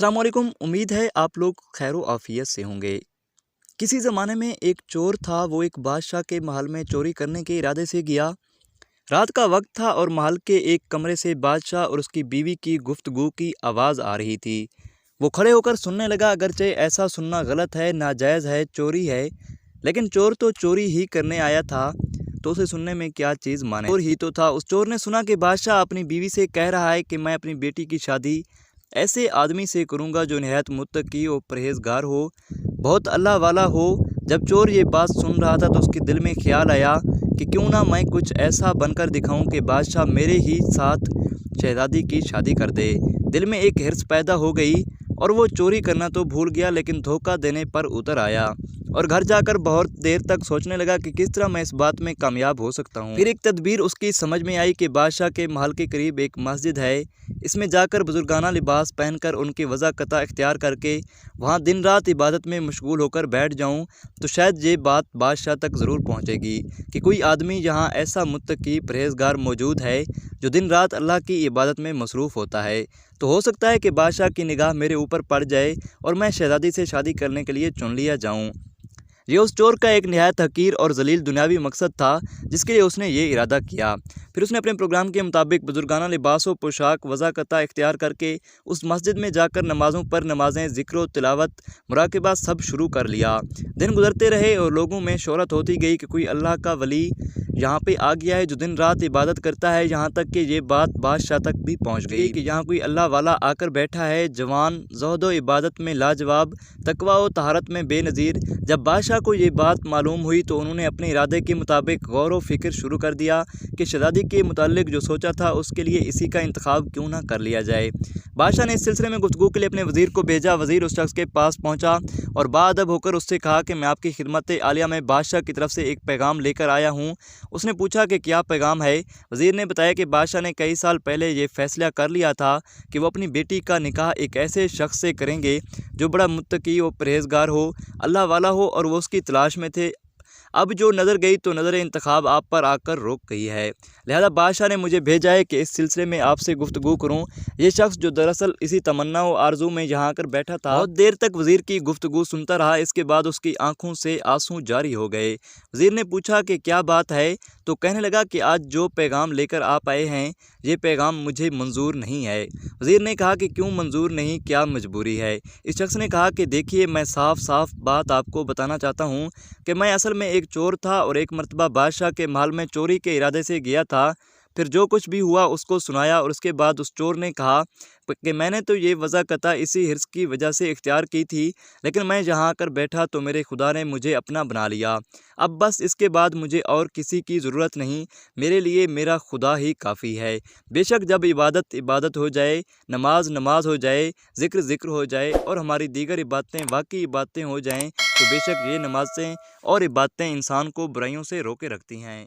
अस्सलाम वालेकुम। उम्मीद है आप लोग खैर आफियत से होंगे। किसी ज़माने में एक चोर था। वो एक बादशाह के महल में चोरी करने के इरादे से गया। रात का वक्त था और महल के एक कमरे से बादशाह और उसकी बीवी की गुफ्तगू की आवाज़ आ रही थी। वो खड़े होकर सुनने लगा। अगरचे ऐसा सुनना गलत है, नाजायज़ है, चोरी है, लेकिन चोर तो चोरी ही करने आया था, तो उसे सुनने में क्या चीज़ माने। चोर ही तो था। उस चोर ने सुना कि बादशाह अपनी बीवी से कह रहा है कि मैं अपनी बेटी की शादी ऐसे आदमी से करूँगा जो निहायत मुत्तकी और परहेज़गार हो, बहुत अल्लाह वाला हो। जब चोर ये बात सुन रहा था तो उसके दिल में ख्याल आया कि क्यों ना मैं कुछ ऐसा बनकर दिखाऊं कि बादशाह मेरे ही साथ शहज़ादी की शादी कर दे। दिल में एक हिर्स पैदा हो गई और वो चोरी करना तो भूल गया, लेकिन धोखा देने पर उतर आया और घर जाकर बहुत देर तक सोचने लगा कि किस तरह मैं इस बात में कामयाब हो सकता हूँ। फिर एक तदबीर उसकी समझ में आई कि बादशाह के महल के करीब एक मस्जिद है, इसमें जाकर बुजुर्गाना लिबास पहनकर उनकी वज़ाकता इख्तियार करके वहाँ दिन रात इबादत में मशगूल होकर बैठ जाऊँ तो शायद ये बात बादशाह तक ज़रूर पहुँचेगी कि कोई आदमी यहाँ ऐसा मुत्तकी परहेज़गार मौजूद है जो दिन रात अल्लाह की इबादत में मसरूफ़ होता है। तो हो सकता है कि बादशाह की निगाह मेरे ऊपर पड़ जाए और मैं शहज़ादी से शादी करने के लिए चुन लिया जाऊँ। ये उस चोर का एक निहायत हकीर और जलील दुनियावी मकसद था जिसके लिए उसने ये इरादा किया। फिर उसने अपने प्रोग्राम के मुताबिक बुजुर्गाना लिबास व पोशाक वज़ाकता इख्तियार करके उस मस्जिद में जाकर नमाज़ों पर नमाज़ें, ज़िक्र, तिलावत, मुराक़बा सब शुरू कर लिया। दिन गुजरते रहे और लोगों में शोहरत होती गई कि कोई अल्लाह का वली यहाँ पे आ गया है जो दिन रात इबादत करता है। यहाँ तक कि ये बात बादशाह तक भी पहुँच गई कि यहाँ कोई अल्लाह वाला आकर बैठा है, जवान, ज़ुहद व इबादत में लाजवाब, तकवा व तहारत में बेनज़ीर। जब बादशाह को ये बात मालूम हुई तो उन्होंने अपने इरादे के मुताबिक गौर व फ़िक्र शुरू कर दिया कि शहज़ादी के मुताल्लिक़ जो सोचा था उसके लिए इसी का इंतखाब क्यों ना कर लिया जाए। बादशाह ने इस सिलसिले में गुफ्तगू के लिए अपने वज़ीर को भेजा। वज़ीर उस शख्स के पास पहुँचा और बाअदब होकर उससे कहा कि मैं आपकी खिदमत आलिया में बादशाह की तरफ से एक पैगाम लेकर आया हूँ। उसने पूछा कि क्या पैगाम है। वज़ीर ने बताया कि बादशाह ने कई साल पहले ये फ़ैसला कर लिया था कि वो अपनी बेटी का निकाह एक ऐसे शख्स से करेंगे जो बड़ा मुत्तकी और परहेज़गार हो, अल्लाह वाला हो, और वो उसकी तलाश में थे। अब जो नज़र गई तो नज़र इंतखाब आप पर आकर रोक गई है, लिहाजा बादशाह ने मुझे भेजा है कि इस सिलसिले में आपसे गुफ्तगू करूं। ये शख्स जो दरअसल इसी तमन्ना व आरजू में यहाँ आकर बैठा था, बहुत देर तक वज़ीर की गुफ्तगू सुनता रहा। इसके बाद उसकी आंखों से आंसू जारी हो गए। वज़ीर ने पूछा कि क्या बात है, तो कहने लगा कि आज जो पैगाम लेकर आप आए हैं ये पैगाम मुझे मंजूर नहीं है। वज़ीर ने कहा कि क्यों मंजूर नहीं, क्या मजबूरी है। इस शख्स ने कहा कि देखिए, मैं साफ साफ बात आपको बताना चाहता हूँ कि मैं असल में एक चोर था और एक मरतबा बादशाह के महल में चोरी के इरादे से गया था। फिर जो कुछ भी हुआ उसको सुनाया और उसके बाद उस चोर ने कहा कि मैंने तो ये वज़ाकता इसी हिर्स की वजह से इख्तियार की थी, लेकिन मैं जहाँ आकर बैठा तो मेरे खुदा ने मुझे अपना बना लिया। अब बस इसके बाद मुझे और किसी की ज़रूरत नहीं, मेरे लिए मेरा खुदा ही काफ़ी है। बेशक जब इबादत इबादत हो जाए, नमाज नमाज हो जाए, ज़िक्र ज़िक्र हो जाए और हमारी दीगर इबादतें वाकई इबादतें हो जाएँ, तो बेशक ये नमाज़ें और इबादतें इंसान को बुराइयों से रोके रखती हैं।